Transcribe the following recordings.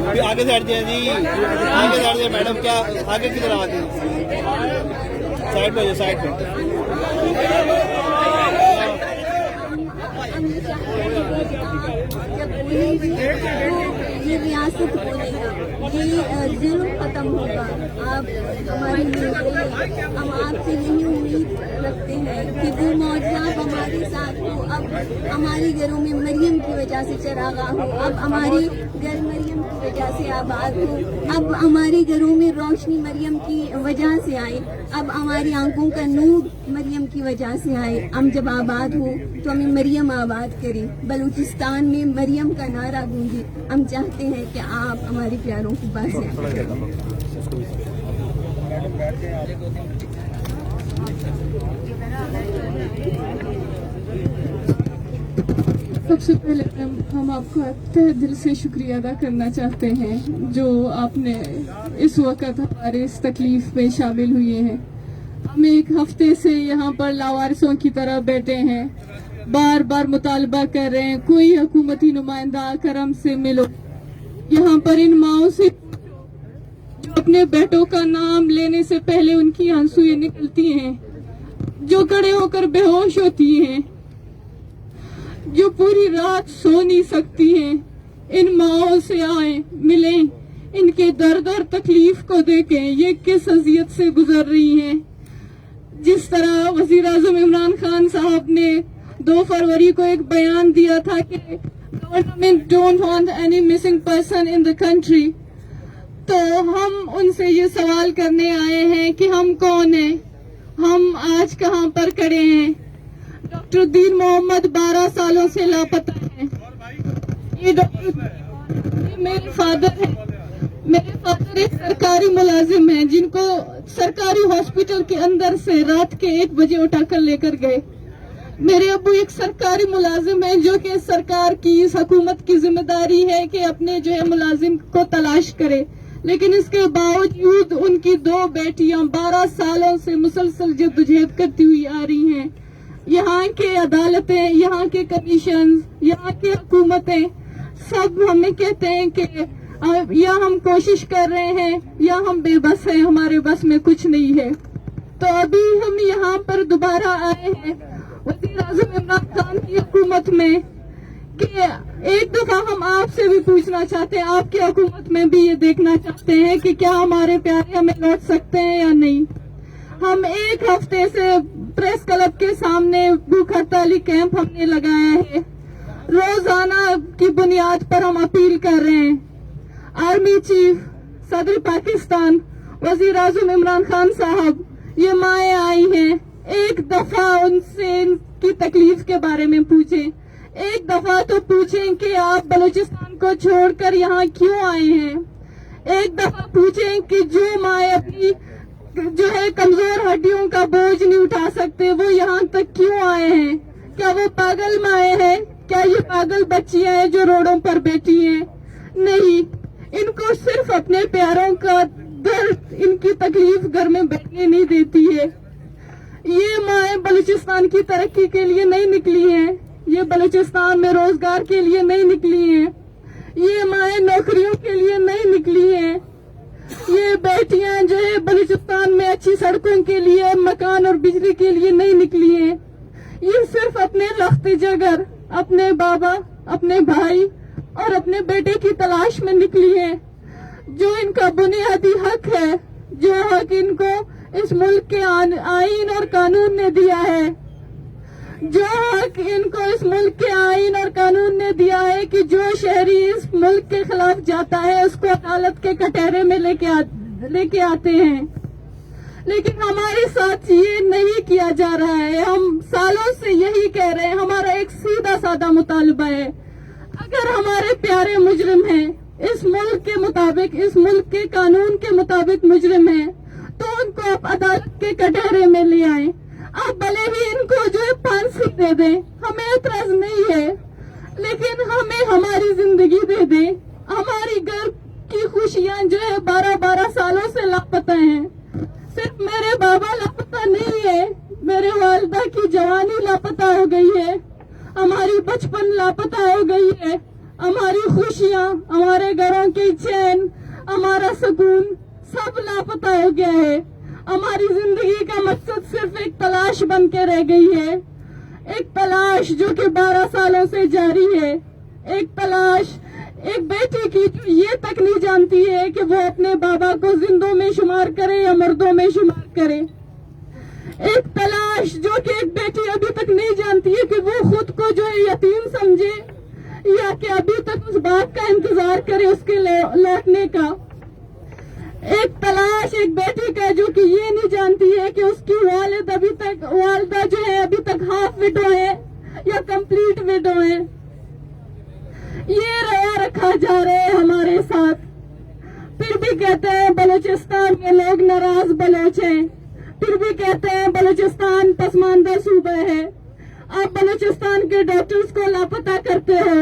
आगे से हट जाए जी, आगे से हट जाए मैडम, क्या आगे की तरफ आगे साइड पे, साइड पे। ये रियासत बोलेगा, ये जुल्म खत्म होगा। आप हमारी हम आपसे यही उम्मीद रखते हैं कि वो मौजूद हमारे साथ हो। अब हमारे घरों में मरियम की वजह से चरागा हो, अब हमारे घर मरियम की वजह से आबाद हो, अब हमारे घरों में रोशनी मरियम की वजह से आए, अब हमारी आंखों का नूर मरियम की वजह से आए। हम जब आबाद हो तो हमें मरियम आबाद करे, बलूचिस्तान में मरियम का नारा गूंजे। हम चाहते हैं कि आप हमारे प्यारों की बात सबसे पहले हम आपका तहे दिल से शुक्रिया अदा करना चाहते हैं जो आपने इस वक्त हमारे इस तकलीफ में शामिल हुए हैं। हम एक हफ्ते से यहाँ पर लावारिसों की तरह बैठे हैं, बार बार मुतालबा कर रहे हैं, कोई हुकूमती नुमाइंदा आकर हमसे मिलो। यहाँ पर इन माओं से जो अपने बेटों का नाम लेने से पहले उनकी आंसुएं निकलती हैं, जो खड़े होकर बेहोश होती हैं, जो पूरी रात सो नहीं सकती हैं, इन माओं से आए मिलें, इनके दर्द और तकलीफ को देखें, ये किस अजियत से गुजर रही हैं। जिस तरह वजीर आजम इमरान खान साहब ने 2 फरवरी को एक बयान दिया था कि government don't want any missing person in the country, तो हम उनसे ये सवाल करने आए हैं कि हम कौन हैं, हम आज कहाँ पर खड़े हैं। डॉक्टर दीन मोहम्मद 12 सालों से लापता है। ये मेरे फादर हैं, मेरे फादर एक सरकारी मुलाजिम हैं जिनको सरकारी हॉस्पिटल के अंदर से रात के 1 बजे उठाकर लेकर गए। मेरे अब्बू एक सरकारी मुलाजिम है जो कि सरकार की, इस हुकूमत की जिम्मेदारी है कि अपने जो है मुलाजिम को तलाश करे, लेकिन इसके बावजूद उनकी 2 बेटियां 12 सालों से मुसलसल जद्दोजहद करती हुई आ रही हैं। यहाँ के अदालतें, यहाँ के कमीशन, यहाँ की हुकूमतें सब हमें कहते हैं कि या हम कोशिश कर रहे हैं या हम बेबस हैं, हमारे बस में कुछ नहीं है। तो अभी हम यहाँ पर दोबारा आए हैं वज़ीर आज़म इमरान खान की हुकूमत में कि एक दफा हम आपसे भी पूछना चाहते हैं, आपकी हुकूमत में भी ये देखना चाहते हैं कि क्या हमारे प्यारे हमें लौट सकते हैं या नहीं। हम 1 हफ्ते से प्रेस क्लब के सामने भूख हड़ताली कैंप हमने लगाया है, रोजाना की बुनियाद पर हम अपील कर रहे हैं। आर्मी चीफ, सदर पाकिस्तान, वजीर आजम इमरान खान साहब, ये माएँ आई हैं, एक दफा उनसे इनकी तकलीफ के बारे में पूछें, एक दफा तो पूछें कि आप बलूचिस्तान को छोड़कर यहाँ क्यों आए हैं। एक दफा पूछें कि जो माएँ अपनी जो है कमजोर हड्डियों का बोझ नहीं उठा सकते, वो यहाँ तक क्यों आए हैं। क्या वो पागल माएँ हैं? क्या ये पागल बच्चियां हैं जो रोडों पर बैठी हैं? नहीं, इनको सिर्फ अपने प्यारों का दर्द, इनकी तकलीफ घर में बैठने नहीं देती है। ये माएँ बलूचिस्तान की तरक्की के लिए नहीं निकली हैं, ये बलूचिस्तान में रोजगार के लिए नहीं निकली हैं, ये माएँ नौकरियों के लिए नहीं निकली हैं। ये बेटियां जो है बलूचिस्तान में अच्छी सड़कों के लिए, मकान और बिजली के लिए नहीं निकली हैं। ये सिर्फ अपने लख्त जगर, अपने बाबा, अपने भाई और अपने बेटे की तलाश में निकली हैं। जो इनका बुनियादी हक है, जो हक इनको इस मुल्क के आईन और कानून ने दिया है, जो हक इनको इस मुल्क के आईन और कानून ने दिया है कि जो शहरी इस मुल्क के खिलाफ जाता है उसको अदालत के कटहरे में लेके आते हैं, लेकिन हमारे साथ ये नहीं किया जा रहा है। हम सालों से यही कह रहे हैं, हमारा एक सीधा साधा मुतालबा है, अगर हमारे प्यारे मुजरिम हैं, इस मुल्क के मुताबिक, इस मुल्क के कानून के मुताबिक मुजरिम हैं, तो उनको आप अदालत के कटहरे में ले आए। आप भले ही इनको जो है फांसी दे दें, हमें एतराज नहीं है, लेकिन हमें हमारी जिंदगी दे दें। हमारी घर की खुशियां जो है 12-12 सालों से लापता हैं। सिर्फ मेरे बाबा लापता नहीं है, मेरे वालिदा की जवानी लापता हो गई है, हमारी बचपन लापता हो गई है, हमारी खुशियाँ, हमारे घरों के चैन, हमारा सुकून सब लापता हो गया है। हमारी जिंदगी का मकसद सिर्फ एक तलाश बन के रह गई है, एक तलाश जो कि 12 सालों से जारी है, एक तलाश एक बेटी की जो ये तक नहीं जानती है कि वो अपने बाबा को जिंदों में शुमार करे या मर्दों में शुमार करे, एक तलाश जो कि एक बेटी अभी तक नहीं जानती है कि वो खुद को जो है यतीम समझे या कि अभी तक उस बाप का इंतजार करे उसके लौटने का, एक तलाश एक बेटी का जो कि ये नहीं जानती है कि उसकी वालिदा जो है अभी तक हाफ विडो है या कंप्लीट विडो है। ये रया रखा जा रहे हैं हमारे साथ, फिर भी कहते हैं बलूचिस्तान के लोग नाराज बलोच हैं, फिर भी कहते हैं बलूचिस्तान पसमानदा सूबा है। आप बलूचिस्तान के डॉक्टर्स को लापता करते हो,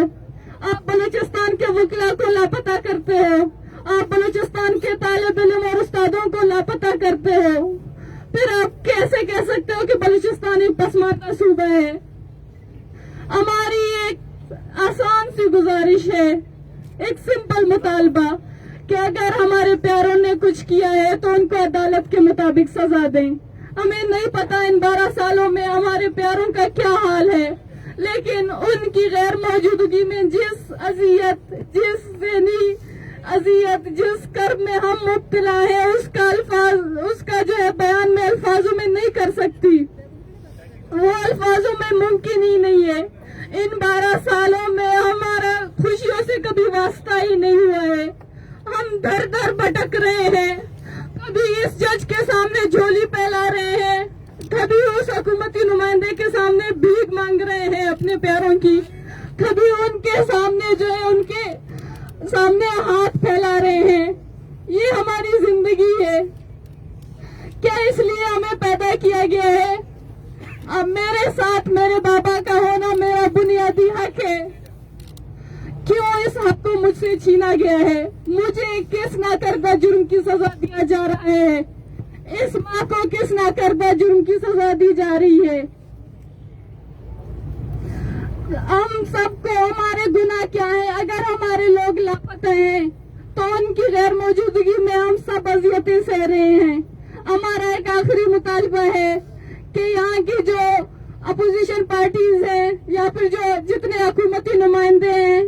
आप बलूचिस्तान के वकीला को लापता करते हो, आप बलूचिस्तान के तालिब इल्म और उस्तादों को लापता करते हो, फिर आप कैसे कह सकते हो कि बलूचिस्तान एक पसमानदा सूबा है? हमारी एक आसान सी गुजारिश है, एक सिंपल मुतालबा कि अगर हमारे प्यारों ने कुछ किया है तो उनको अदालत के मुताबिक सजा दें। हमें नहीं पता इन 12 सालों में हमारे प्यारों का क्या हाल है, लेकिन उनकी गैर मौजूदगी में जिस अजियत जिस कर्ब में हम मुब्तला है उसका जो है बयान में अल्फाजों में नहीं कर सकती, वो अल्फाजों में मुमकिन ही नहीं है। इन 12 सालों में हमारा खुशियों से कभी वास्ता ही नहीं हुआ है, हम दर दर भटक रहे हैं, कभी इस जज के सामने झोली फैला रहे हैं, कभी उस हुकूमती नुमाइंदे के सामने भीख मांग रहे हैं अपने प्यारों की, कभी उनके सामने जो है उनके सामने हाथ फैला रहे हैं। ये हमारी जिंदगी है। क्या इसलिए हमें पैदा किया गया है? अब मेरे साथ मेरे बाबा का होना मेरा बुनियादी हक है। क्यों इस हक को मुझसे छीना गया है? मुझे किस नाकर्दा जुर्म की सजा दिया जा रहा है? इस माँ को किस नाकर्दा जुर्म की सजा दी जा रही है? हम सबको हमारे गुनाह क्या है? अगर हमारे लोग लापता हैं तो उनकी गैर मौजूदगी में हम सब अजियतें सह रहे हैं। हमारा एक आखिरी मुतालबा है कि यहाँ की जो अपोजिशन पार्टीज हैं या फिर जो जितने हुकूमती नुमाइंदे हैं,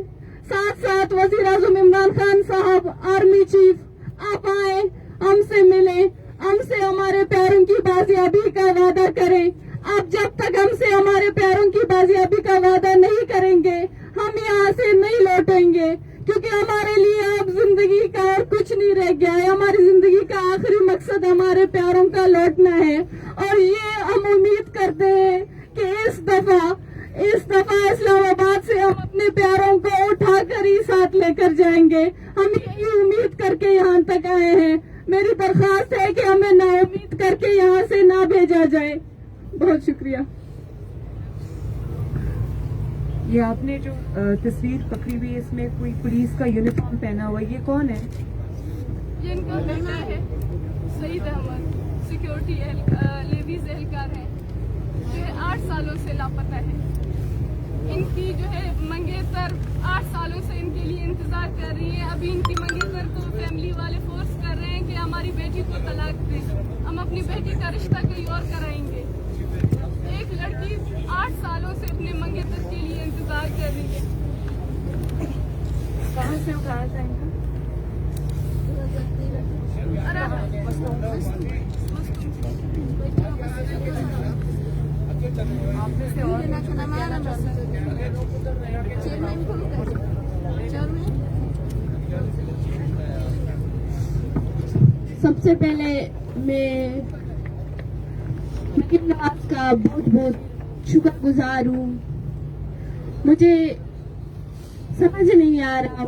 साथ साथ वजीर आज़म इमरान खान साहब, आर्मी चीफ, आप आए, हमसे मिले, हमसे हमारे प्यारों की बाजियाबी का वादा करें। आप जब तक हमसे हमारे प्यारों की बाजियाबी का वादा नहीं करेंगे हम यहाँ से नहीं लौटेंगे, क्योंकि हमारे लिए अब जिंदगी का और कुछ नहीं रह गया है। हमारी जिंदगी का आखिरी मकसद हमारे प्यारों का लौटना है, और ये हम उम्मीद करते हैं कि इस दफा इस्लामाबाद से हम अपने प्यारों को उठाकर ही साथ लेकर जाएंगे। हम यही उम्मीद करके यहाँ तक आए हैं। मेरी दरख्वास्त है कि हमें ना उम्मीद करके यहाँ से ना भेजा जाए। बहुत शुक्रिया। ये आपने जो तस्वीर पकड़ी हुई है, इसमें कोई पुलिस का यूनिफॉर्म पहना हुआ, ये कौन है? ये इनका बेटा है सईद अहमद, सिक्योरिटी लेडीज एहलकार है, जो 8 सालों से लापता है। इनकी जो है मंगेतर 8 सालों से इनके लिए इंतजार कर रही है। अभी इनकी मंगेतर को फैमिली वाले फोर्स कर रहे हैं कि हमारी बेटी को तलाक दें, हम अपनी बेटी का रिश्ता कहीं और कराएंगे। एक लड़की 8 सालों से अपने मंगेतर के लिए इंतजार कर रही है। कहाँ से उठाया था इनको? आपने से और सबसे पहले मैं मरीम नवाज का बहुत बहुत शुक्रगुजार हूँ। मुझे समझ नहीं आ रहा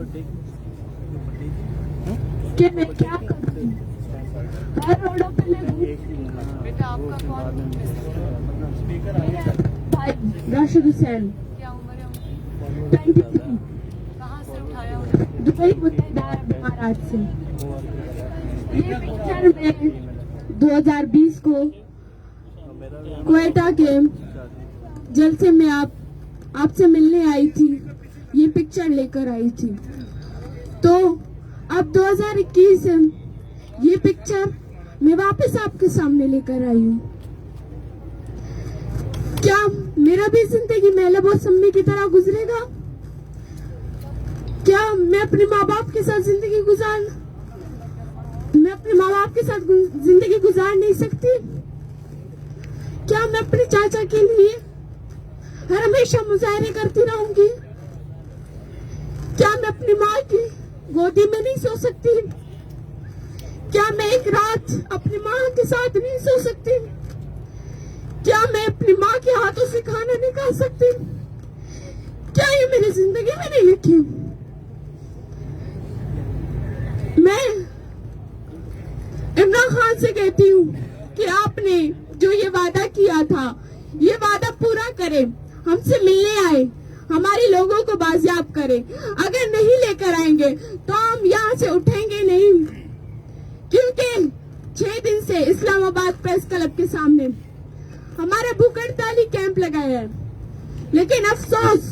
कि मैं क्या करूँ। हर रोडों पे बेटा आपका कौन? भाई राशिद हुसैन, क्या उम्र है उनकी? 23, कहाँ से उठाया उन्हें? दुबई मुत्तहिदा अरब इमारात से। ये पिक्चर में 2020 को क्वेटा के जलसे में आपसे मिलने आई थी। ये पिक्चर लेकर आई थी। तो अब 2021 ये पिक्चर मैं वापस आपके सामने लेकर आई हूँ। क्या मेरा भी जिंदगी मेला मौसमी की तरह गुजरेगा? क्या मैं अपने माँ बाप के साथ जिंदगी गुजार नहीं सकती? क्या मैं अपने चाचा के लिए हर हमेशा मुजाहरे करती रहूंगी? क्या मैं अपनी माँ की गोदी में नहीं सो सकती? क्या मैं एक रात अपनी माँ के साथ नहीं सो सकती? क्या मैं अपनी माँ के हाथों से खाना नहीं खा सकती? क्या ये मेरी जिंदगी में नहीं लिखी? मैं इमरान खान से कहती हूँ कि आपने जो ये वादा किया था, ये वादा पूरा करें, हमसे मिलने आए, हमारे लोगों को बाजियाब करें। अगर नहीं लेकर आएंगे तो हम यहाँ से उठेंगे नहीं, क्योंकि 6 दिन से इस्लामाबाद प्रेस क्लब के सामने हमारा भूख हड़ताली कैंप लगाया है, लेकिन अफसोस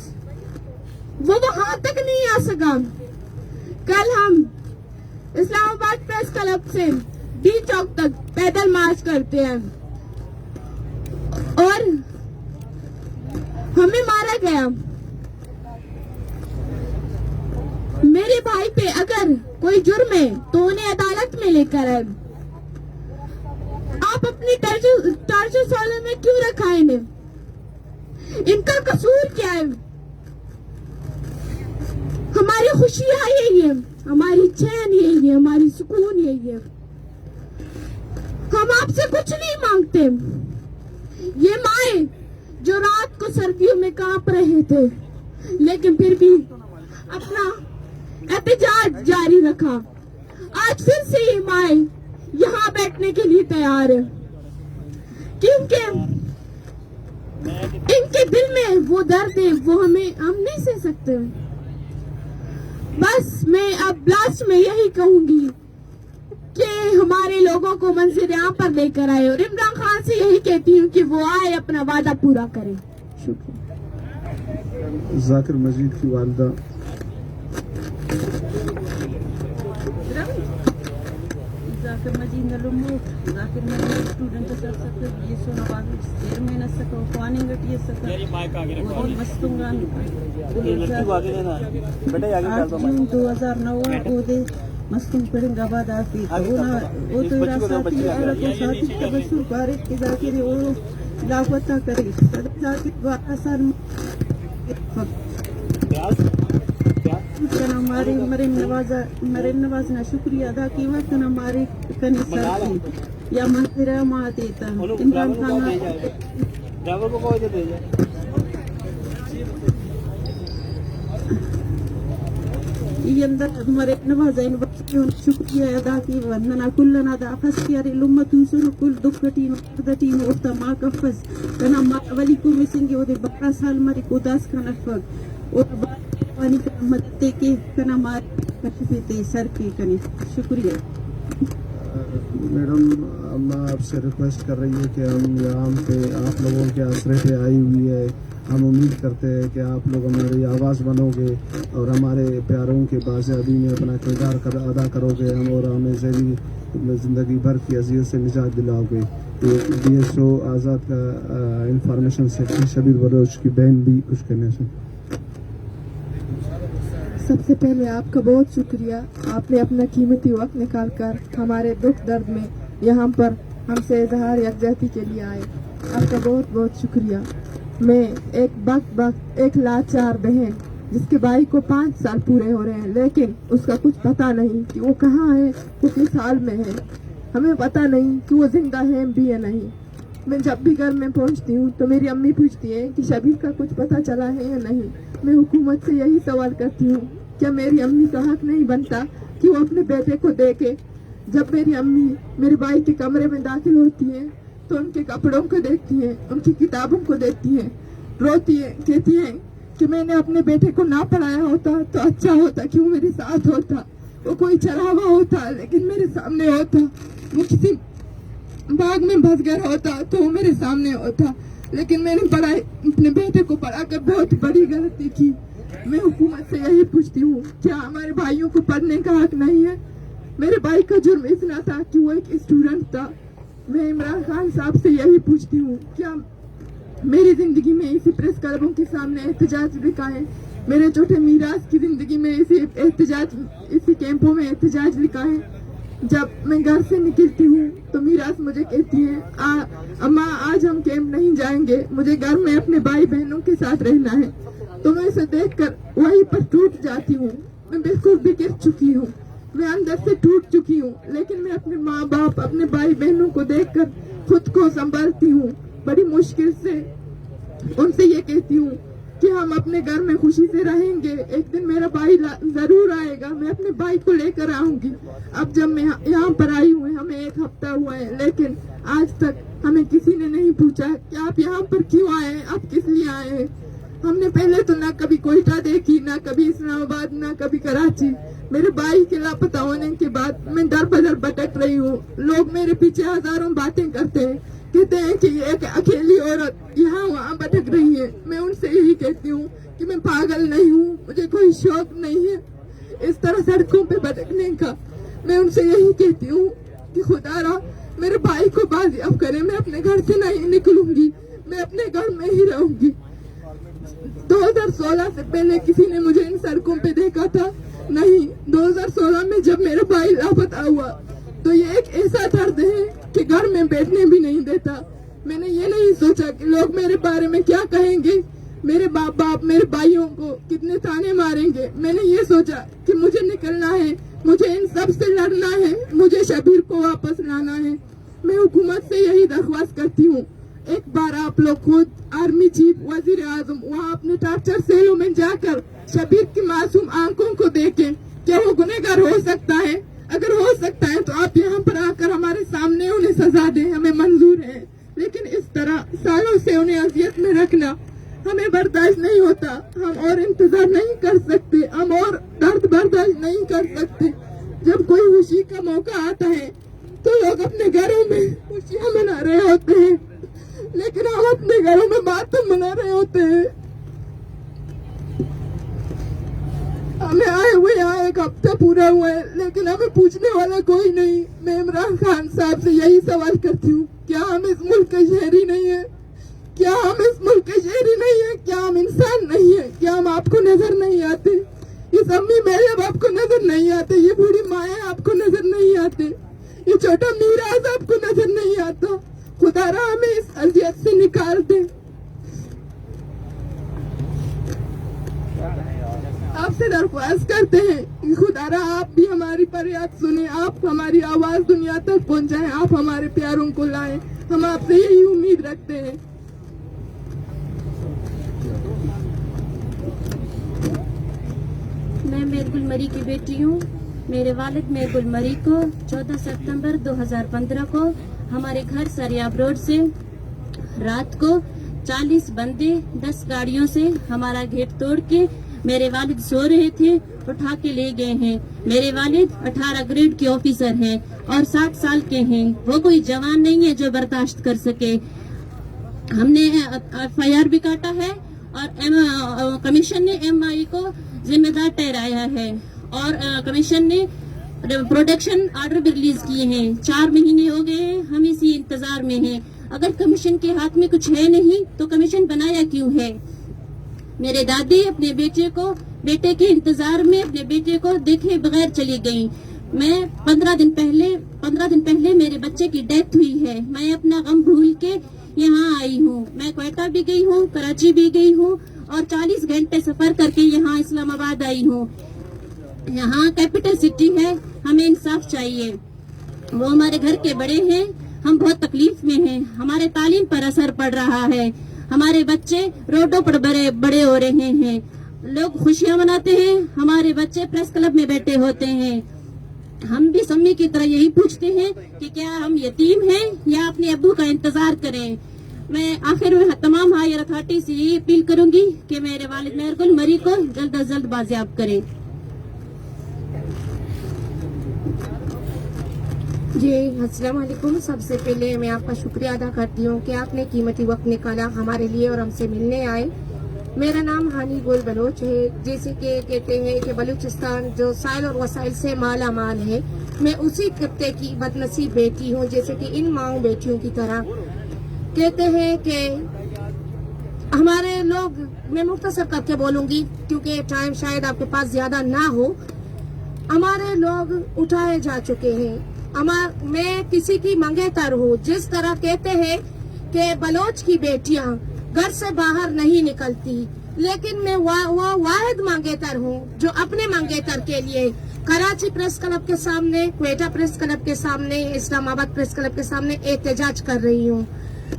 वो वहां तक नहीं आ सका। कल हम इस्लामाबाद प्रेस क्लब से डी चौक तक पैदल मार्च करते हैं और हमें मारा गया। मेरे भाई पे अगर कोई जुर्म है तो उन्हें अदालत में लेकर आए। आप अपनी टार्चर सालों में क्यों रखा है इन्हें? इनका कसूर क्या है? हमारी खुशियां यही है, हमारी चैन यही है, हमारी सुकून यही है। हम आपसे कुछ नहीं मांगते। ये माए जो रात को सर्दियों में कांप रहे थे, लेकिन फिर भी अपना एहतजाज जारी रखा। आज फिर से ये माए यहाँ बैठने के लिए तैयार है, क्योंकि इनके दिल में वो दर्द है, वो हम नहीं सह सकते। बस मैं अब लास्ट में यही कहूंगी कि हमारे लोगों को मंजिल यहाँ पर लेकर आए, और इमरान खान से यही कहती हूँ कि वो आए, अपना वादा पूरा करें। शुक्रिया। जाकिर मजीद की वालिदा जाकिर मजीद नलुमो जाकिर मजीद स्टूडेंट सर ये सोना बाद देर में न सको पानी गटिए सका और मस्तुंगान जून 2009 ओदे मस्तुंग पड़ेंगा बाद आती वो तो रास्ता की और को साथी तबसुर बारिश के जाकिर वो लापता करे जाकिर बात आसान हमारे मरीम नवाज ना शुक्रिया अदा की वक्त हमारे कनी सर की या मंदिर माँ देता इमरान खान ड्राइवर को कोई दे ये अंदर हमारे नवाज इन वक्त शुक्रिया अदा की वंदना कुल्लना दा फस्तियारे लुम्मतु सुर कुल दुखटी नदटी नोता माँ कफस कना माँ वली को मिसिंग ओदे 12 साल मरे को 10 का नफक और पानी का मदद के कना मार कशफे सर के कनी शुक्रिया। मैडम अम्मा आपसे रिक्वेस्ट कर रही है कि हम यहाँ पे आप लोगों के आसरे पे आई हुई है। हम उम्मीद करते हैं कि आप लोग हमारी आवाज़ बनोगे और हमारे प्यारों के बाज़ाबी में अपना किरदार अदा करोगे हम, और हमें ज़िंदगी भर की अज़ियत से निजात दिलाओगे। DSO आज़ाद का इंफॉर्मेशन सेक्रेटरी शबीर बलोच की बहन भी कुछ कहने से। सबसे पहले आपका बहुत शुक्रिया, आपने अपना कीमती वक्त निकाल कर हमारे दुख दर्द में यहाँ पर हमसे इजहार यकजहती के लिए आए। आपका बहुत बहुत शुक्रिया। मैं एक लाचार बहन जिसके भाई को 5 साल पूरे हो रहे हैं, लेकिन उसका कुछ पता नहीं कि वो कहाँ है, वो किस हाल में है। हमें पता नहीं कि वो जिंदा है भी या नहीं। मैं जब भी घर में पहुंचती हूँ तो मेरी अम्मी पूछती है कि शबीर का कुछ पता चला है या नहीं। मैं हुकूमत से यही सवाल करती हूँ, क्या मेरी अम्मी का हक नहीं बनता कि वो अपने बेटे को देखे? जब मेरी अम्मी मेरे भाई के कमरे में दाखिल होती है तो उनके कपड़ों को देखती है, उनकी किताबों को देखती है, रोती है, कहती है कि मैंने अपने बेटे को ना पढ़ाया होता तो अच्छा होता, क्यों मेरे साथ होता, वो कोई चढ़ावा होता लेकिन मेरे सामने होता, वो किसी बाग में फंस गया होता तो वो मेरे सामने होता। लेकिन मैंने अपने बेटे को पढ़ाकर बहुत बड़ी गलती की। मैं हुकूमत से यही पूछती हूँ, क्या हमारे भाइयों को पढ़ने का हक नहीं है? मेरे भाई का जुर्म इतना था कि वो एक स्टूडेंट था। मैं इमरान खान साहब से यही पूछती हूँ, क्या मेरी जिंदगी में इसी प्रेस क्लबों के सामने एहतजाज लिखा है? मेरे छोटे मीराज की जिंदगी में इसी कैंपों में एहतजाज लिखा है? जब मैं घर से निकलती हूँ तो मीराज मुझे कहती है, अम्मा आज हम कैंप नहीं जाएंगे, मुझे घर में अपने भाई बहनों के साथ रहना है। तो मैं इसे देखकर वहीं पर टूट जाती हूँ। मैं बिल्कुल बिखर चुकी हूँ, मैं अंदर से टूट चुकी हूँ, लेकिन मैं अपने माँ बाप, अपने भाई बहनों को देखकर खुद को संभालती हूँ। बड़ी मुश्किल से उनसे ये कहती हूँ कि हम अपने घर में खुशी से रहेंगे, एक दिन मेरा भाई जरूर आएगा, मैं अपने भाई को लेकर आऊंगी। अब जब मैं यहाँ पर आई हूँ, हमें 1 हफ्ता हुआ है, लेकिन आज तक हमें किसी ने नहीं पूछा कि आप यहाँ पर क्यों आए हैं, आप किस लिए आए हैं। हमने पहले तो ना कभी कोयटा देखी, ना कभी इस्लामाबाद, ना कभी कराची। मेरे भाई के लापता होने के बाद मैं दर बदर भटक रही हूँ। लोग मेरे पीछे हजारों बातें करते हैं, कहते हैं कि एक अकेली औरत यहाँ वहाँ भटक रही है। मैं उनसे यही कहती हूँ कि मैं पागल नहीं हूँ, मुझे कोई शौक नहीं है इस तरह सड़कों पे भटकने का। मैं उनसे यही कहती हूँ कि खुदारा मेरे भाई को बाजियाब करे, मैं अपने घर से नहीं निकलूंगी, मैं अपने घर में ही रहूंगी। 2016 से पहले किसी ने मुझे इन सड़कों पे देखा था? नहीं। 2016 में जब मेरा भाई लापता हुआ तो ये एक ऐसा दर्द है कि घर में बैठने भी नहीं देता। मैंने ये नहीं सोचा कि लोग मेरे बारे में क्या कहेंगे, मेरे बाप मेरे भाइयों को कितने ताने मारेंगे। मैंने ये सोचा कि मुझे निकलना है, मुझे इन सब से लड़ना है, मुझे शबीर को वापस लाना है। मैं हुकूमत से यही दरख्वास्त करती हूँ, एक बार आप लोग खुद आर्मी चीफ, वजीर आजम वहाँ अपने टॉर्चर सेलों में जाकर शबीर की मासूम आंखों को देखें। क्या वो गुनहगार हो सकता है? अगर हो सकता है तो आप यहाँ पर आकर हमारे सामने उन्हें सजा दें, हमें मंजूर है। लेकिन इस तरह सालों से उन्हें अजियत में रखना हमें बर्दाश्त नहीं होता। हम और इंतजार नहीं कर सकते, हम और दर्द बर्दाश्त नहीं कर सकते। जब कोई खुशी का मौका आता है तो लोग अपने घरों में खुशियाँ मना रहे होते हैं, लेकिन हम अपने घरों में मातम मना रहे होते हैं। हमें आए हुए यहाँ 1 हफ्ता पूरा हुआ है, लेकिन हमें पूछने वाला कोई नहीं। मैं इमरान खान साहब से यही सवाल करती हूँ, क्या हम इस मुल्क के शहरी नहीं है? क्या हम इस मुल्क के शहरी नहीं है? क्या हम इंसान नहीं है? क्या हम आपको नजर नहीं आते? इस अम्मी मैडम आपको नजर नहीं आते, ये बूढ़ी माए आपको नजर नहीं आते, ये छोटा मीराज आपको नजर नहीं आता। खुदारा हमें इस अजियत से निकाल दे। आपसे दरख्वास्त करते हैं कि खुदारा आप भी हमारी फरियाद सुने, आप हमारी आवाज दुनिया तक पहुंचाएं, आप हमारे प्यारों को लाएं। हम आपसे यही उम्मीद रखते हैं। मैं मेरगुल मरी की बेटी हूँ। मेरे वालिद मेरगुल मरी को 14 सितंबर 2015 को हमारे घर सरियाब रोड से रात को 40 बंदे 10 गाड़ियों से हमारा गेट तोड़ के मेरे वालिद सो रहे थे, उठा के ले गए हैं। मेरे वालिद 18 ग्रेड के ऑफिसर हैं और 60 साल के हैं। वो कोई जवान नहीं है जो बर्दाश्त कर सके। हमने FIR भी काटा है और कमीशन ने MI को जिम्मेदार ठहराया है और कमीशन ने प्रोटेक्शन ऑर्डर भी रिलीज किए हैं। 4 महीने हो गए हैं, हम इसी इंतजार में हैं। अगर कमीशन के हाथ में कुछ है नहीं तो कमीशन बनाया क्यों है? मेरे दादी अपने बेटे के इंतजार में अपने बेटे को देखे बगैर चली गई। मैं 15 दिन पहले मेरे बच्चे की डेथ हुई है। मैं अपना गम भूल के यहाँ आई हूँ। मैं क्वेटा भी गई हूँ, कराची भी गई हूँ और 40 घंटे सफर करके यहाँ इस्लामाबाद आई हूँ। यहाँ कैपिटल सिटी है, हमें इंसाफ चाहिए। वो हमारे घर के बड़े हैं, हम बहुत तकलीफ में हैं। हमारे तालीम पर असर पड़ रहा है। हमारे बच्चे रोडों पर बड़े हो रहे हैं। लोग खुशियाँ मनाते हैं, हमारे बच्चे प्रेस क्लब में बैठे होते हैं। हम भी सम्मी की तरह यही पूछते हैं कि क्या हम यतीम हैं या अपने अब्बू का इंतजार करें। मैं आखिर में तमाम हायर अथॉरिटी से यही अपील करूंगी कि मेरे वालिद मेरगुल मरी को जल्द अज जल्द बाजियाब करें। जी अस्सलाम वालेकुम। सबसे पहले मैं आपका शुक्रिया अदा करती हूँ कि आपने कीमती वक्त निकाला हमारे लिए और हमसे मिलने आए। मेरा नाम हानी गुल बलोच है। जैसे कि कहते हैं कि बलूचिस्तान जो साइल और वसाइल से माला माल है, मैं उसी खत्ते की बदनसीब बेटी हूँ, जैसे कि इन माओ बेटियों की तरह। कहते हैं कि हमारे लोग, मैं मुख्तसर करके बोलूंगी क्योंकि टाइम शायद आपके पास ज्यादा ना हो, हमारे लोग उठाए जा चुके हैं। मैं किसी की मंगेतर हूँ। जिस तरह कहते हैं कि बलोच की बेटियां घर से बाहर नहीं निकलती, लेकिन मैं वो वाहिद मंगेतर हूँ जो अपने मंगेतर के लिए कराची प्रेस क्लब के सामने, क्वेटा प्रेस क्लब के सामने, इस्लामाबाद प्रेस क्लब के सामने एहतजाज कर रही हूँ।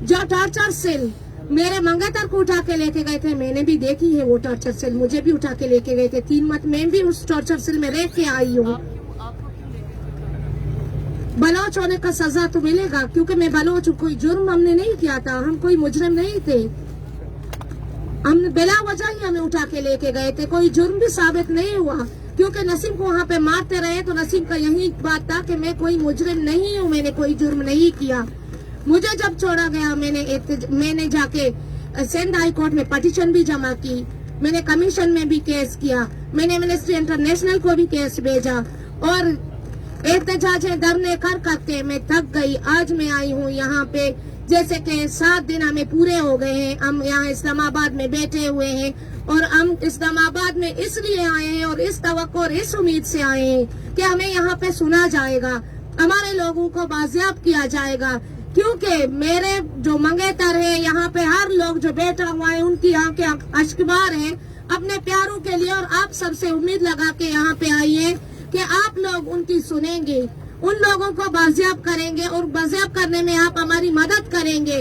जो टॉर्चर सेल मेरे मंगेतर को उठा के लेके गए थे, मैंने भी देखी है वो टॉर्चर सेल, मुझे भी उठा के लेके गए थे 3 मत, मैं भी उस टॉर्चर सेल में रह के आई हूँ। बलोच होने का सजा तो मिलेगा, क्योंकि मैं बलोच हूँ। कोई जुर्म हमने नहीं किया था, हम कोई मुजरिम नहीं थे, हम बिला वजह ही हमें उठा के लेके गए थे, कोई जुर्म भी साबित नहीं हुआ। क्योंकि नसीम को वहाँ पे मारते रहे तो नसीम का यही बात था कि मैं कोई मुजरिम नहीं हूँ, मैंने कोई जुर्म नहीं किया। मुझे जब छोड़ा गया, मैंने जाके सिंध हाई कोर्ट में पटिशन भी जमा की, मैंने कमीशन में भी केस किया, मैंने एमनेस्टी इंटरनेशनल को भी केस भेजा, और एहतजाज धरने कर करके मैं थक गई। आज मैं आई हूँ यहाँ पे, जैसे कि 7 दिन हमें पूरे हो गए हैं, हम यहाँ इस्लामाबाद में बैठे हुए हैं, और हम इस्लामाबाद में इसलिए आए हैं और इस तवक्को और इस उम्मीद से आए हैं कि हमें यहाँ पे सुना जाएगा, हमारे लोगों को बाजियाब किया जाएगा। क्योंकि मेरे जो मंगेतर है यहाँ पे, हर लोग जो बैठा हुआ है, उनकी आंखें अश्कबार है अपने प्यारों के लिए, और आप सबसे उम्मीद लगा के यहाँ पे आई है कि आप लोग उनकी सुनेंगे, उन लोगों को बाजियाब करेंगे, और बाजियाब करने में आप हमारी मदद करेंगे।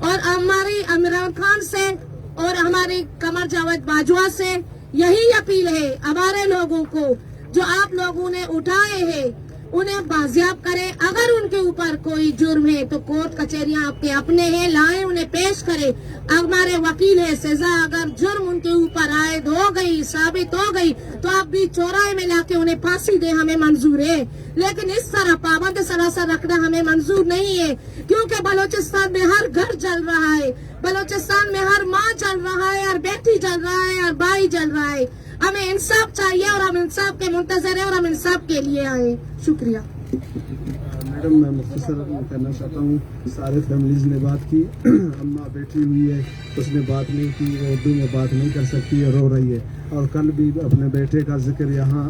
और हमारी इमरान खान से और हमारे कमर जावेद बाजवा से यही अपील है, हमारे लोगों को जो आप लोगों ने उठाए हैं उन्हें बाजियाब करें। अगर उनके ऊपर कोई जुर्म है तो कोर्ट कचहरियां आपके अपने हैं, लाएं, उन्हें पेश करें, हमारे वकील है। सजा अगर जुर्म उनके ऊपर आयद हो गई, साबित हो गई, तो आप भी चौराहे में लाके उन्हें फांसी दे, हमें मंजूर है। लेकिन इस तरह पाबंद सरासर रखना हमें मंजूर नहीं है, क्योंकि बलोचिस्तान में हर घर जल रहा है, बलोचिस्तान में हर माँ जल रहा है, हर बेटी जल रहा है, हर भाई जल रहा है। हमें इंसाफ चाहिए और हम इंसाफ के मुंतजर हैं और हम इंसाफ के लिए आए। शुक्रिया। मैडम, मैं मुख्तसर करना चाहता हूँ, सारे फैमिलीज ने बात की, अम्मा बैठी हुई है, उसने बात नहीं की, वो उर्दू में बात नहीं कर सकती है, रो रही है। और कल भी अपने बेटे का जिक्र यहाँ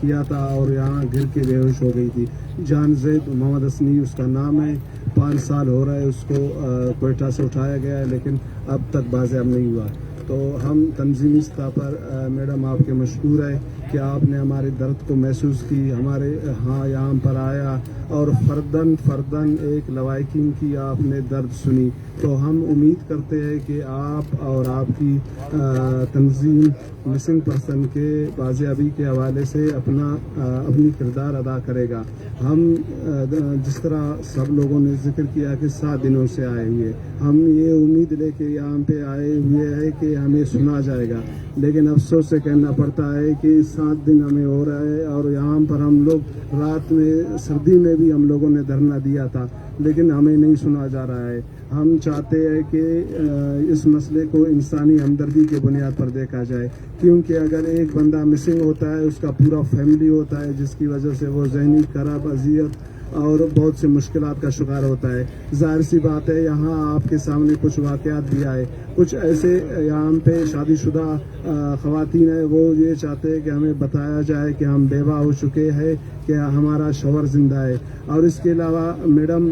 किया था और यहाँ गिर के बेहोश हो गई थी। जान जैद मोहम्मद असनी उसका नाम है, 5 साल हो रहा है उसको क्वेटा से उठाया गया है, लेकिन अब तक बाज़ियाब नहीं हुआ। तो हम तंजीमी सतह पर मैडम आपके मशकूर है कि आपने हमारे दर्द को महसूस की, हमारे यहाँ पर आया और फर्दन एक लवाकिन की आपने दर्द सुनी। तो हम उम्मीद करते हैं कि आप और आपकी तंजीम मिसिंग पर्सन के बाजियाबी के हवाले से अपनी किरदार अदा करेगा। हम जिस तरह सब लोगों ने जिक्र किया कि 7 दिनों से आए हुए, हम ये उम्मीद लेके यहाँ पे आए हुए हैं कि हमें सुना जाएगा, लेकिन अफसोस से कहना पड़ता है कि 7 दिन हमें हो रहा है और यहाँ पर हम लोग रात में सर्दी में भी हम लोगों ने धरना दिया था, लेकिन हमें नहीं सुना जा रहा है। हम चाहते हैं कि इस मसले को इंसानी हमदर्दी के बुनियाद पर देखा जाए, क्योंकि अगर एक बंदा मिसिंग होता है, उसका पूरा फैमिली होता है, जिसकी वजह से वो ज़हनी खराब अजियत और बहुत से मुश्किलात का शिकार होता है। जाहिर सी बात है, यहाँ आपके सामने कुछ वाक़यात भी आए, कुछ ऐसे यहाँ पे शादीशुदा ख़वातीन है, वो ये चाहते हैं कि हमें बताया जाए कि हम बेवा हो चुके हैं, कि हमारा शौहर जिंदा है। और इसके अलावा मैडम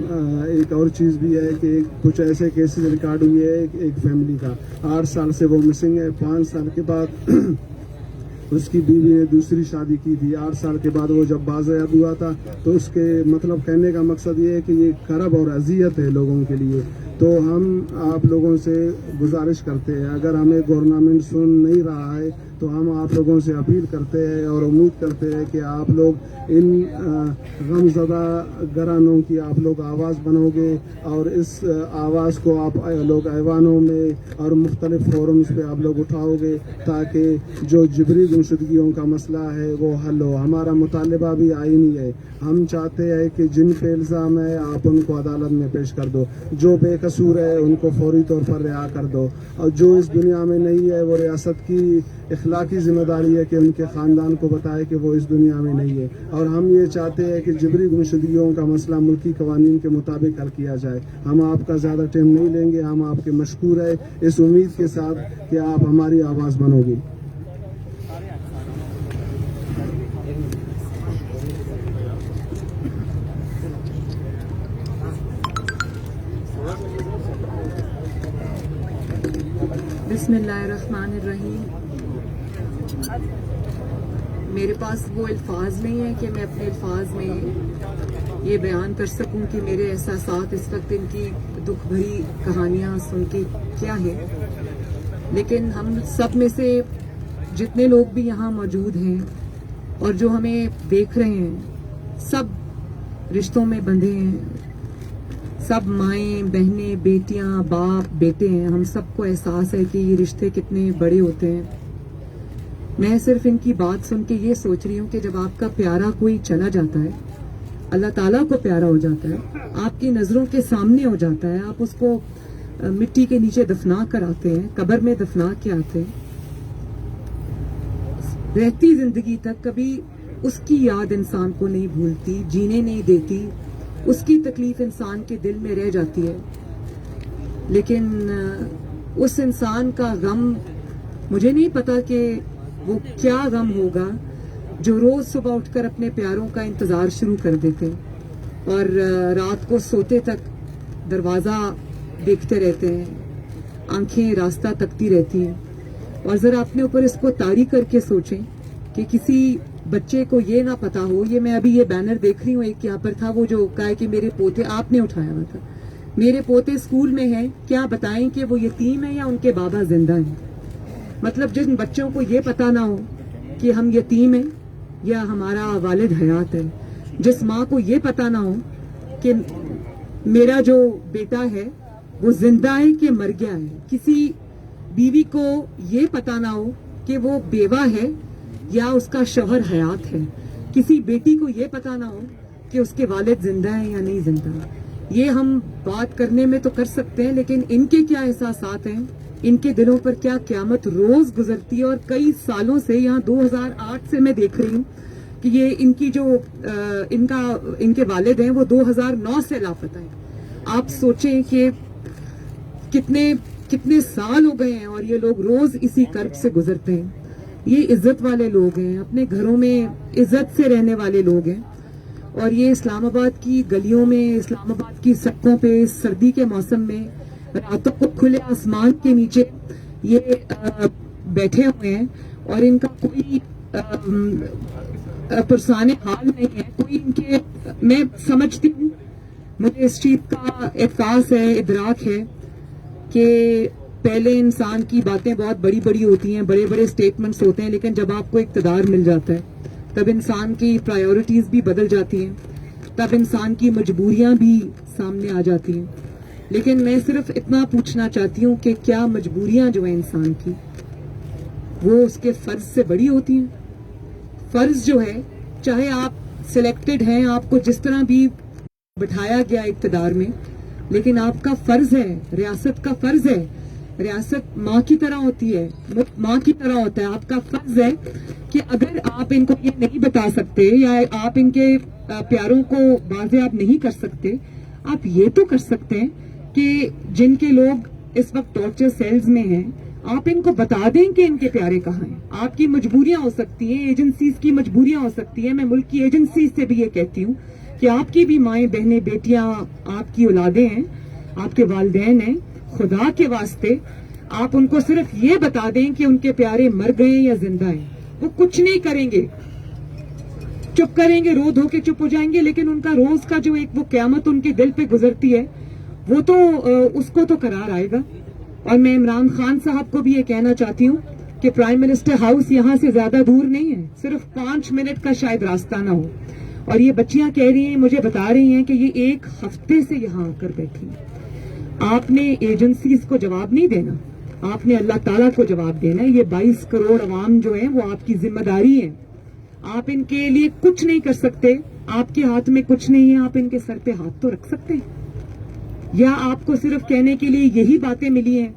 एक और चीज़ भी है कि कुछ ऐसे केसेस रिकॉर्ड हुए हैं, एक फैमिली का 8 साल से वो मिसिंग है, 5 साल के बाद उसकी बीवी ने दूसरी शादी की थी, 8 साल के बाद वो जब बाज़ियाब हुआ था, तो उसके मतलब कहने का मकसद ये है कि ये करब और अजियत है लोगों के लिए। तो हम आप लोगों से गुजारिश करते हैं, अगर हमें गवर्नमेंट सुन नहीं रहा है तो हम आप लोगों से अपील करते हैं और उम्मीद करते हैं कि आप लोग इन गमज़दा घरानों की आप लोग आवाज़ बनोगे और इस आवाज़ को आप लोग ऐवानों में और मुख्तलिफ फोरम्स पे आप लोग उठाओगे ताकि जो जबरी गुमशुदगियों का मसला है वो हल हो। हमारा मुतालबा भी आईनी है, हम चाहते हैं कि जिन पे इल्ज़ाम है आप उनको अदालत में पेश कर दो, जो बेकसूर है उनको फौरी तौर पर रिहा कर दो, और जो इस दुनिया में नहीं है वो रियासत की इखलाकी जिम्मेदारी है कि उनके ख़ानदान को बताए कि वो इस दुनिया में नहीं है। और हम ये चाहते हैं कि जबरी गुमशुदगियों का मसला मुल्की कवानीन के मुताबिक हल किया जाए। हम आपका ज़्यादा टाइम नहीं लेंगे, हम आपके मशकूर है इस उम्मीद के साथ कि आप हमारी आवाज़ बनोगी। बिस्मिल्लाहिर्रहमानिर्रहीम। मेरे पास वो अल्फाज नहीं है कि मैं अपने अल्फाज में ये बयान कर सकूं कि मेरे एहसासात इस वक्त इनकी दुख भरी कहानियां सुन के क्या है, लेकिन हम सब में से जितने लोग भी यहाँ मौजूद हैं और जो हमें देख रहे हैं, सब रिश्तों में बंधे हैं, सब माएँ बहनें बेटियां बाप बेटे हैं। हम सबको एहसास है कि ये रिश्ते कितने बड़े होते हैं। मैं सिर्फ इनकी बात सुन के ये सोच रही हूँ कि जब आपका प्यारा कोई चला जाता है, अल्लाह ताला को प्यारा हो जाता है, आपकी नज़रों के सामने हो जाता है, आप उसको मिट्टी के नीचे दफना कर आते हैं, कब्र में दफना के आते हैं, रहती जिंदगी तक कभी उसकी याद इंसान को नहीं भूलती, जीने नहीं देती, उसकी तकलीफ इंसान के दिल में रह जाती है। लेकिन उस इंसान का गम, मुझे नहीं पता कि वो क्या गम होगा जो रोज सुबह उठकर अपने प्यारों का इंतजार शुरू कर देते और रात को सोते तक दरवाजा देखते रहते हैं, आंखें रास्ता तकती रहती हैं। और जरा अपने ऊपर इसको तारी करके सोचें कि किसी बच्चे को ये ना पता हो, ये मैं अभी ये बैनर देख रही हूँ, एक यहाँ पर था वो जो कहा कि मेरे पोते, आपने उठाया हुआ था, मेरे पोते स्कूल में हैं, क्या बताएं कि वो यतीम है या उनके बाबा जिंदा हैं। मतलब जिन बच्चों को ये पता ना हो कि हम यतीम हैं या हमारा वालिद हयात है, जिस माँ को ये पता ना हो कि मेरा जो बेटा है वो जिंदा है कि मर गया है, किसी बीवी को ये पता ना हो कि वो बेवा है या उसका शौहर हयात है, किसी बेटी को ये पता ना हो कि उसके वालिद जिंदा है या नहीं जिंदा। ये हम बात करने में तो कर सकते हैं, लेकिन इनके क्या एहसासात हैं, इनके दिलों पर क्या क़यामत रोज गुजरती है। और कई सालों से, यहाँ 2008 से मैं देख रही हूँ कि ये इनकी जो इनके वालिद हैं वो 2009 से लापता हैं। आप सोचें कि कितने साल हो गए हैं और ये लोग रोज इसी कर्ब से गुजरते हैं। ये इज्जत वाले लोग हैं, अपने घरों में इज्जत से रहने वाले लोग हैं, और ये इस्लामाबाद की गलियों में, इस्लामाबाद की सड़कों पे सर्दी के मौसम में रातों को खुले आसमान के नीचे ये बैठे हुए हैं और इनका कोई पुरसाने हाल नहीं है, कोई इनके, मैं समझती हूँ, मुझे इस चीज का एहसास है, इदराक है कि पहले इंसान की बातें बहुत बड़ी बड़ी होती हैं, बड़े बड़े स्टेटमेंट्स होते हैं, लेकिन जब आपको इक़्तिदार मिल जाता है तब इंसान की प्रायोरिटीज भी बदल जाती हैं, तब इंसान की मजबूरियां भी सामने आ जाती हैं। लेकिन मैं सिर्फ इतना पूछना चाहती हूँ कि क्या मजबूरियां जो है इंसान की, वो उसके फर्ज से बड़ी होती हैं? फर्ज जो है, चाहे आप सिलेक्टेड हैं, आपको जिस तरह भी बिठाया गया इक़्तिदार में, लेकिन आपका फर्ज है, रियासत का फर्ज है, रियासत माँ की तरह होती है, माँ की तरह होता है। आपका फर्ज है कि अगर आप इनको ये नहीं बता सकते या आप इनके प्यारों को बाज़ेआब नहीं कर सकते, आप ये तो कर सकते हैं कि जिनके लोग इस वक्त टॉर्चर सेल्स में हैं, आप इनको बता दें कि इनके प्यारे कहाँ हैं। आपकी मजबूरियां हो सकती हैं, एजेंसीज की मजबूरियां हो सकती हैं। मैं मुल्क की एजेंसीज से भी ये कहती हूँ कि आपकी भी माएँ बहनें बेटियां आपकी औलादें हैं, आपके वालिदैन हैं, खुदा के वास्ते आप उनको सिर्फ ये बता दें कि उनके प्यारे मर गए या जिंदा हैं। वो कुछ नहीं करेंगे, चुप करेंगे, रो धो के चुप हो जाएंगे, लेकिन उनका रोज का जो एक वो क़यामत उनके दिल पे गुजरती है, वो तो उसको तो करार आएगा। और मैं इमरान खान साहब को भी ये कहना चाहती हूँ کہ پرائم منسٹر ہاؤس یہاں سے زیادہ دور نہیں ہے, صرف 5 منٹ کا شاید راستہ نہ ہو. اور یہ بچیاں کہہ رہی ہیں, مجھے بتا رہی ہیں کہ یہ 1 ہفتے سے یہاں آ کر بیٹھی ہیں. آپ نے ایجنسیز کو جواب نہیں دینا, آپ نے اللہ تعالیٰ کو جواب دینا ہے. یہ 22 کروڑ عوام جو ہیں وہ آپ کی ذمہ داری ہے. آپ ان کے لیے کچھ نہیں کر سکتے, آپ کے ہاتھ میں کچھ نہیں ہے. آپ ان کے سر پہ ہاتھ تو رکھ سکتے ہیں, یا آپ کو صرف کہنے کے لیے یہی باتیں ملی ہیں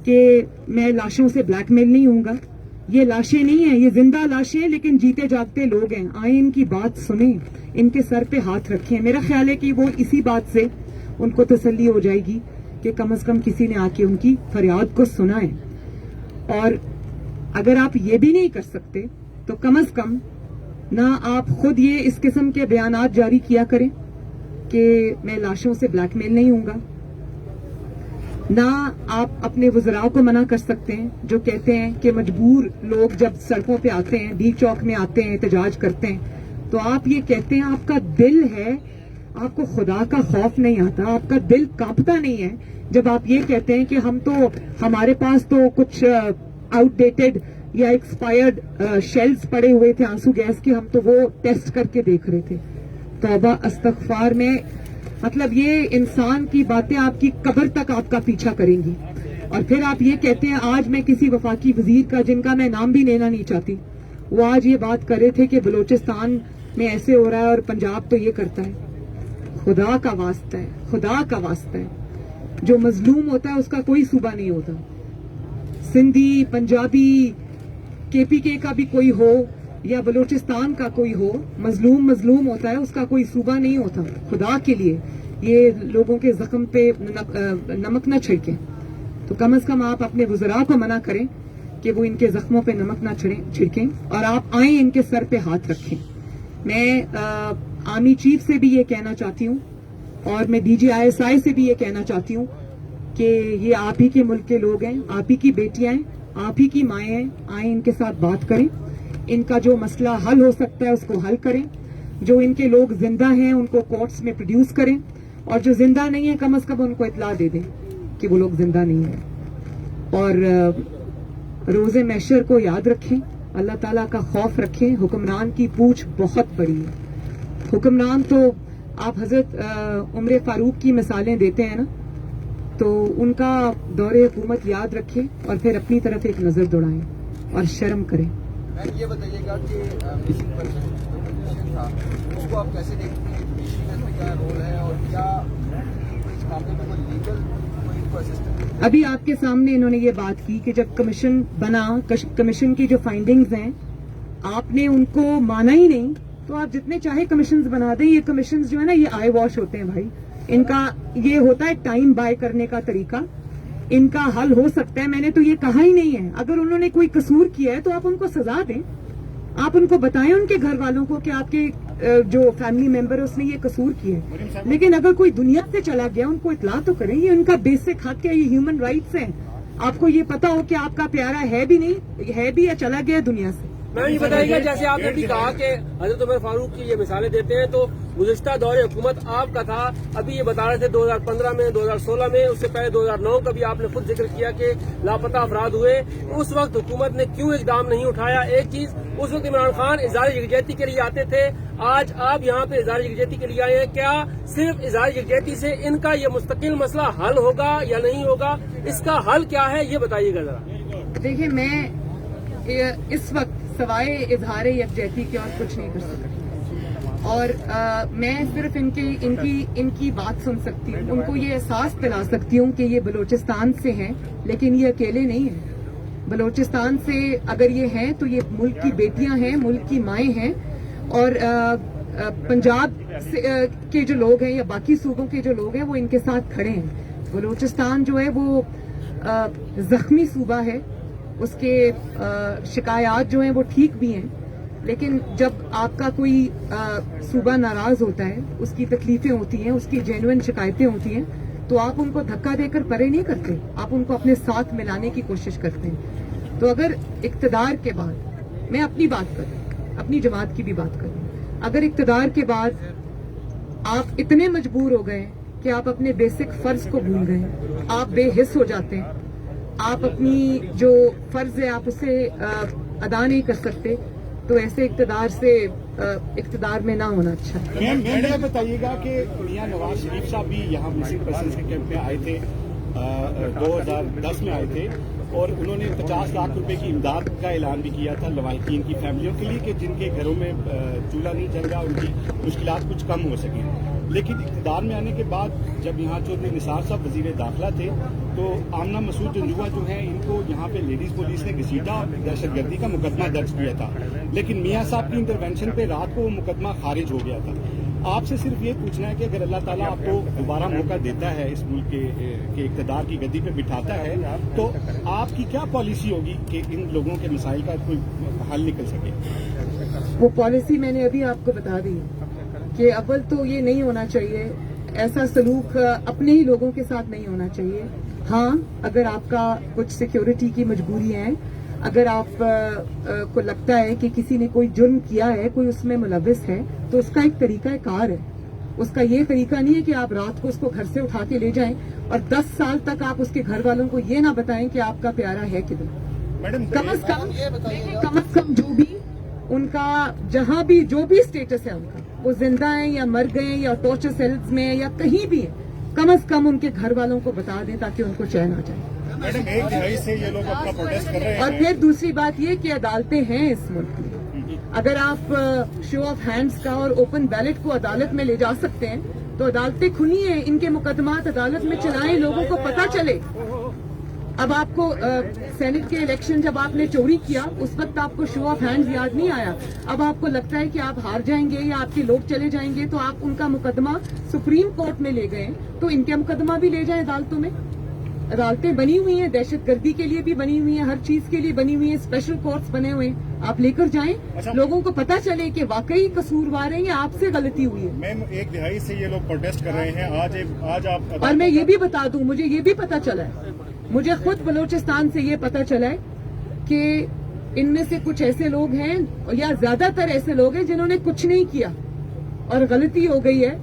کہ میں لاشوں سے بلیک میل نہیں ہوں گا. یہ لاشیں نہیں ہیں, یہ زندہ لاشیں ہیں, لیکن جیتے جاگتے لوگ ہیں. آئیں ان کی بات سنیں, ان کے سر پہ ہاتھ رکھیں. میرا خیال ہے کہ وہ اسی بات سے ان کو تسلی ہو جائے گی کہ کم از کم کسی نے آ کے ان کی فریاد کو سنا ہے. اور اگر آپ یہ بھی نہیں کر سکتے تو کم از کم نہ آپ خود یہ اس قسم کے بیانات جاری کیا کریں کہ میں لاشوں سے بلیک میل نہیں ہوں گا, نہ آپ اپنے وزراء کو منع کر سکتے ہیں جو کہتے ہیں کہ مجبور لوگ جب سڑکوں پہ آتے ہیں, ڈی چوک میں آتے ہیں, احتجاج کرتے ہیں, تو آپ یہ کہتے ہیں آپ کا دل ہے, آپ کو خدا کا خوف نہیں آتا, آپ کا دل کانپتا نہیں ہے جب آپ یہ کہتے ہیں کہ ہمارے پاس تو کچھ آؤٹ ڈیٹڈ یا ایکسپائرڈ شیلز پڑے ہوئے تھے آنسو گیس کے, ہم تو وہ ٹیسٹ کر کے دیکھ رہے تھے. توبہ استغفار. میں مطلب یہ انسان کی باتیں آپ کی قبر تک آپ کا پیچھا کریں گی. اور پھر آپ یہ کہتے ہیں, آج میں کسی وفاقی وزیر کا, جن کا میں نام بھی لینا نہیں چاہتی, وہ آج یہ بات کر رہے تھے کہ بلوچستان میں ایسے ہو رہا ہے اور پنجاب تو یہ کرتا ہے. خدا کا واسطہ ہے, خدا کا واسطہ ہے, جو مظلوم ہوتا ہے اس کا کوئی صوبہ نہیں ہوتا. سندھی, پنجابی, کے پی کے کا بھی کوئی ہو یا بلوچستان کا کوئی ہو, مظلوم ہوتا ہے, اس کا کوئی صوبہ نہیں ہوتا. خدا کے لیے یہ لوگوں کے زخم پہ نمک نہ چھڑکیں. تو کم از کم آپ اپنے وزراء کو منع کریں کہ وہ ان کے زخموں پہ نمک نہ چھڑکیں, اور آپ آئیں ان کے سر پہ ہاتھ رکھیں. میں آرمی چیف سے بھی یہ کہنا چاہتی ہوں, اور میں ڈی جی ISI سے بھی یہ کہنا چاہتی ہوں کہ یہ آپ ہی کے ملک کے لوگ ہیں, آپ ہی کی بیٹیاں ہیں, آپ ہی کی مائیں ہیں. آئیں ان کے ساتھ بات کریں, ان کا جو مسئلہ حل ہو سکتا ہے اس کو حل کریں. جو ان کے لوگ زندہ ہیں ان کو کورٹس میں پروڈیوس کریں, اور جو زندہ نہیں ہیں کم از کم ان کو اطلاع دے دیں کہ وہ لوگ زندہ نہیں ہیں. اور روز محشر کو یاد رکھیں, اللہ تعالیٰ کا خوف رکھیں. حکمران کی پوچھ بہت بڑی ہے. حکمران تو آپ حضرت عمر فاروق کی مثالیں دیتے ہیں نا, تو ان کا دور حکومت یاد رکھیں اور پھر اپنی طرف ایک نظر دوڑائیں اور شرم کریں. یہ بتائیے گا کہ مسنگ پرسن تھا, اس کو آپ کیسے دیکھتے ہیں, میں کیا رول ہے, اور کیا اس معاملے میں کوئی لیگل کوئی اسسٹنٹ؟ ابھی آپ کے سامنے انہوں نے یہ بات کی کہ جب کمیشن بنا, کمیشن کی جو فائنڈنگز ہیں آپ نے ان کو مانا ہی نہیں, تو آپ جتنے چاہے کمیشنز بنا دیں. یہ کمیشنز جو ہے نا یہ آئی واش ہوتے ہیں بھائی. ان کا یہ ہوتا ہے ٹائم بائی کرنے کا طریقہ. ان کا حل ہو سکتا ہے, میں نے تو یہ کہا ہی نہیں ہے. اگر انہوں نے کوئی قصور کیا ہے تو آپ ان کو سزا دیں, آپ ان کو بتائیں ان کے گھر والوں کو کہ آپ کے جو فیملی ممبر ہے اس نے یہ قصور کیا ہے. لیکن اگر کوئی دنیا سے چلا گیا ان کو اطلاع تو کریں. یہ ان کا بیسک حق ہے, یہ ہیومن رائٹس ہیں. آپ کو یہ پتا ہو کہ آپ کا پیارا ہے بھی نہیں, ہے بھی یا چلا گیا دنیا سے. میں یہ بتائیے گا, جیسے آپ نے بھی کہا کہ حضرت عمر فاروق کی یہ مثالیں دیتے ہیں, تو گزشتہ دور حکومت آپ کا تھا, ابھی یہ بتا رہے تھے 2015 میں, 2016 میں, اس سے پہلے 2009 کا بھی آپ نے خود ذکر کیا کہ لاپتہ افراد ہوئے. اس وقت حکومت نے کیوں اقدام نہیں اٹھایا؟ ایک چیز, اس وقت عمران خان اظہار یکجہتی کے لیے آتے تھے, آج آپ یہاں پہ اظہار یکجہتی کے لیے آئے ہیں. کیا صرف اظہار یکجہتی سے ان کا یہ مستقل مسئلہ حل ہوگا یا نہیں ہوگا؟ اس کا حل کیا ہے یہ بتائیے گا ذرا. دیکھیں, میں اس وقت سوائے اظہار یکجہتی کے اور کچھ نہیں کر سکتی, اور میں صرف ان کی بات سن سکتی ہوں, ان کو یہ احساس دلا سکتی ہوں کہ یہ بلوچستان سے ہیں, لیکن یہ اکیلے نہیں ہیں. بلوچستان سے اگر یہ ہیں تو یہ ملک کی بیٹیاں ہیں, ملک کی مائیں ہیں. اور پنجاب کے جو لوگ ہیں یا باقی صوبوں کے جو لوگ ہیں وہ ان کے ساتھ کھڑے ہیں. بلوچستان جو ہے وہ زخمی صوبہ ہے, اس کے شکایات جو ہیں وہ ٹھیک بھی ہیں, لیکن جب آپ کا کوئی صوبہ ناراض ہوتا ہے, اس کی تکلیفیں ہوتی ہیں, اس کی جینوئن شکایتیں ہوتی ہیں, تو آپ ان کو دھکا دے کر پرے نہیں کرتے, آپ ان کو اپنے ساتھ ملانے کی کوشش کرتے ہیں. تو اگر اقتدار کے بعد, میں اپنی بات کروں, اپنی جماعت کی بھی بات کروں, اگر اقتدار کے بعد آپ اتنے مجبور ہو گئے کہ آپ اپنے بیسک فرض کو بھول گئے, آپ بے حس ہو جاتے ہیں, آپ اپنی جو فرض ہے آپ اسے ادا نہیں کر سکتے تو ایسے اقتدار میں نہ ہونا اچھا ہے. میم بتائیے گا کہ میاں نواز شریف صاحب بھی یہاں مسنگ پرسنز کے کیمپ میں آئے تھے, 2010 میں آئے تھے, اور انہوں نے 50 لاکھ روپے کی امداد کا اعلان بھی کیا تھا لواحقین کی فیملیوں کے لیے کہ جن کے گھروں میں چولہا نہیں جل رہا, ان کی مشکلات کچھ کم ہو سکیں. لیکن اقتدار میں آنے کے بعد جب یہاں چودھری نثار صاحب وزیر داخلہ تھے تو آمنہ مسعود جنجوعہ جو ہیں ان کو یہاں پہ لیڈیز پولیس نے گھسیٹا, دہشت گردی کا مقدمہ درج کیا تھا, لیکن میاں صاحب کی انٹروینشن پہ رات کو وہ مقدمہ خارج ہو گیا تھا. آپ سے صرف یہ پوچھنا ہے کہ اگر اللہ تعالیٰ آپ کو دوبارہ موقع دیتا ہے, اس ملک کے اقتدار کی گدی پہ بٹھاتا ہے, تو آپ کی کیا پالیسی ہوگی کہ ان لوگوں کے مسائل کا کوئی حل نکل سکے؟ وہ پالیسی میں نے ابھی آپ کو بتا دی کہ اول تو یہ نہیں ہونا چاہیے, ایسا سلوک اپنے ہی لوگوں کے ساتھ نہیں ہونا چاہیے. ہاں اگر آپ کا کچھ سیکیورٹی کی مجبوری ہے, اگر آپ کو لگتا ہے کہ کسی نے کوئی جرم کیا ہے, کوئی اس میں ملوث ہے, تو اس کا ایک طریقہ کار ہے. اس کا یہ طریقہ نہیں ہے کہ آپ رات کو اس کو گھر سے اٹھا کے لے جائیں اور 10 سال تک آپ اس کے گھر والوں کو یہ نہ بتائیں کہ آپ کا پیارا ہے کدھر. کم از کم جو بھی ان کا جہاں بھی جو بھی اسٹیٹس ہے ان کا, وہ زندہ ہیں یا مر گئے یا ٹارچر سیلز میں یا کہیں بھی ہے, کم از کم ان کے گھر والوں کو بتا دیں تاکہ ان کو چین آ جائے. میڈم 1 دہائی سے یہ لوگ اپنا پروٹیسٹ کر رہے ہیں. اور پھر دوسری بات یہ کہ عدالتیں ہیں اس ملک میں. اگر آپ شو آف ہینڈز کا اور اوپن بیلٹ کو عدالت میں لے جا سکتے ہیں تو عدالتیں کھلی ہیں, ان کے مقدمات عدالت میں چلائیں, لوگوں کو پتہ چلے. اب آپ کو سینٹ کے الیکشن جب آپ نے چوری کیا اس وقت آپ کو شو آف ہینڈز یاد نہیں آیا. اب آپ کو لگتا ہے کہ آپ ہار جائیں گے یا آپ کے لوگ چلے جائیں گے تو آپ ان کا مقدمہ سپریم کورٹ میں لے گئے, تو ان کے مقدمہ بھی لے جائیں عدالتوں میں. عدالتیں بنی ہوئی ہیں, دہشت گردی کے لیے بھی بنی ہوئی ہیں, ہر چیز کے لیے بنی ہوئی ہیں, اسپیشل کورٹس بنے ہوئے ہیں, آپ لے کر جائیں, لوگوں کو پتہ چلے کہ واقعی قصوروار ہیں یا آپ سے غلطی ہوئی ہے. میم 1 دہائی سے یہ لوگ پروٹیسٹ کر رہے ہیں, آج آپ. اور میں یہ بھی بتا دوں, مجھے یہ بھی پتہ چلا ہے, مجھے خود بلوچستان سے یہ پتہ چلا ہے کہ ان میں سے کچھ ایسے لوگ ہیں یا زیادہ تر ایسے لوگ ہیں جنہوں نے کچھ نہیں کیا اور غلطی ہو گئی ہے,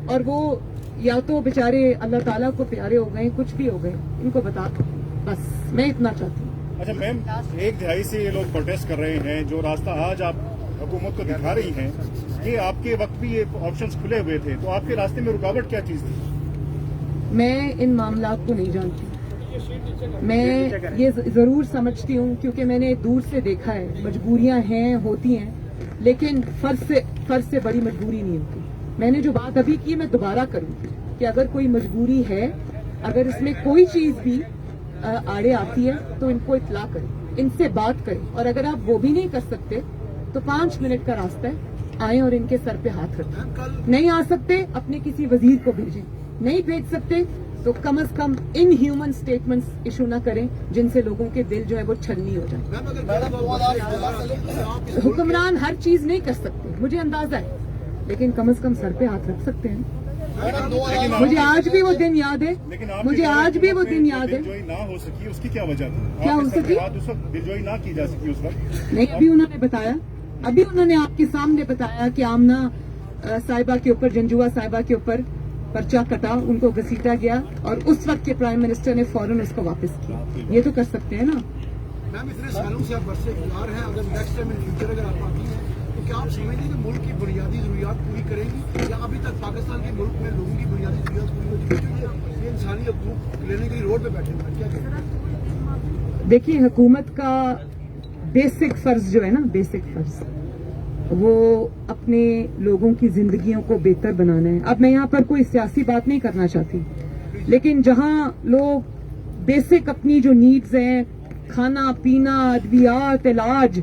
اور وہ یا تو بیچارے اللہ تعالیٰ کو پیارے ہو گئے, کچھ بھی ہو گئے, ان کو بتا دو, بس میں اتنا چاہتی ہوں. اچھا میم 1 دہائی سے یہ لوگ پروٹیسٹ کر رہے ہیں, جو راستہ آج آپ حکومت کو دکھا رہی ہیں, یہ آپ کے وقت بھی یہ آپشنز کھلے ہوئے تھے, تو آپ کے راستے میں رکاوٹ کیا چیز تھی؟ میں ان معاملات کو نہیں جانتی. میں یہ ضرور سمجھتی ہوں کیونکہ میں نے دور سے دیکھا ہے, مجبوریاں ہیں, ہوتی ہیں, لیکن فرض سے بڑی مجبوری نہیں ہوتی. میں نے جو بات ابھی کی میں دوبارہ کروں کہ اگر کوئی مجبوری ہے, اگر اس میں کوئی چیز بھی آڑے آتی ہے تو ان کو اطلاع کریں, ان سے بات کریں, اور اگر آپ وہ بھی نہیں کر سکتے تو 5 منٹ کا راستہ ہے, آئیں اور ان کے سر پہ ہاتھ رکھیں. نہیں آ سکتے اپنے کسی وزیر کو بھیجیں, نہیں بھیج سکتے تو کم از کم ان ہیومن سٹیٹمنٹس ایشو نہ کریں جن سے لوگوں کے دل جو ہے وہ چھلنی ہو جائے. حکمران ہر چیز نہیں کر سکتے, مجھے اندازہ ہے, لیکن کم از کم سر پہ ہاتھ رکھ سکتے ہیں. مجھے آج بھی وہ دن یاد ہے, مجھے آج بھی وہ دن یاد ہے. دلجوئی نہ ہو سکی اس کی کیا وجہ تھی؟ کیا ہو سکی؟ اس وقت دلجوئی نہ کی جا سکی اس وقت. نہیں, ابھی انہوں نے بتایا, ابھی انہوں نے آپ کے سامنے بتایا کہ آمنہ صاحبہ کے اوپر, جنجوعہ صاحبہ کے اوپر پرچہ کٹا, ان کو گھسیٹا گیا, اور اس وقت کے پرائم منسٹر نے فوراً اس کو واپس کیا. یہ تو کر سکتے ہیں نا. میم اتنے سالوں سے آپ برسے گزار ہیں, اگر نیکسٹ ٹائم ان فیوچر اگر آپ آتی ہیں تو کیا آپ سمجھتے ہیں کہ ملک کی بنیادی ضروریات پوری کریں گی, یا ابھی تک پاکستان کے ملک میں لوگوں کی بنیادی ضروریات پوری ہو چکی ہے, یہ انسانی حقوق لینے کے لیے روڈ پہ بیٹھے ہوئے ہیں, کیا کہیں؟ دیکھیے, حکومت کا بیسک فرض جو ہے نا, بیسک فرض وہ اپنے لوگوں کی زندگیوں کو بہتر بنانا ہے. اب میں یہاں پر کوئی سیاسی بات نہیں کرنا چاہتی, لیکن جہاں لوگ بیسک اپنی جو نیڈز ہیں, کھانا پینا, ادویات, علاج,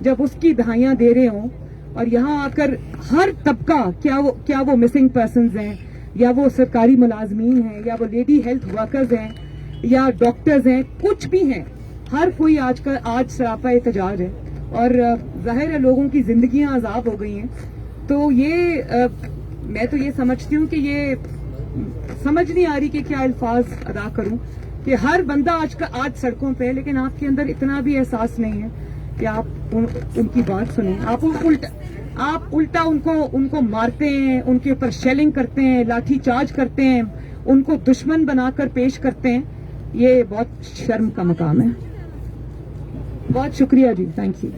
جب اس کی دہائیاں دے رہے ہوں, اور یہاں آ کر ہر طبقہ, کیا وہ مسنگ پرسنز ہیں, یا وہ سرکاری ملازمین ہیں, یا وہ لیڈی ہیلتھ ورکرز ہیں, یا ڈاکٹرز ہیں, کچھ بھی ہیں, ہر کوئی آج سراپا احتجاج ہے, اور ظاہر ہے لوگوں کی زندگیاں عذاب ہو گئی ہیں. تو یہ میں تو یہ سمجھتی ہوں کہ یہ سمجھ نہیں آ رہی کہ کیا الفاظ ادا کروں, کہ ہر بندہ آج سڑکوں پہ ہے, لیکن آپ کے اندر اتنا بھی احساس نہیں ہے کہ آپ ان کی بات سنیں. آپ الٹا ان کو مارتے ہیں, ان کے اوپر شیلنگ کرتے ہیں, لاٹھی چارج کرتے ہیں, ان کو دشمن بنا کر پیش کرتے ہیں. یہ بہت شرم کا مقام ہے. بہت شکریہ جی, تھینک یو.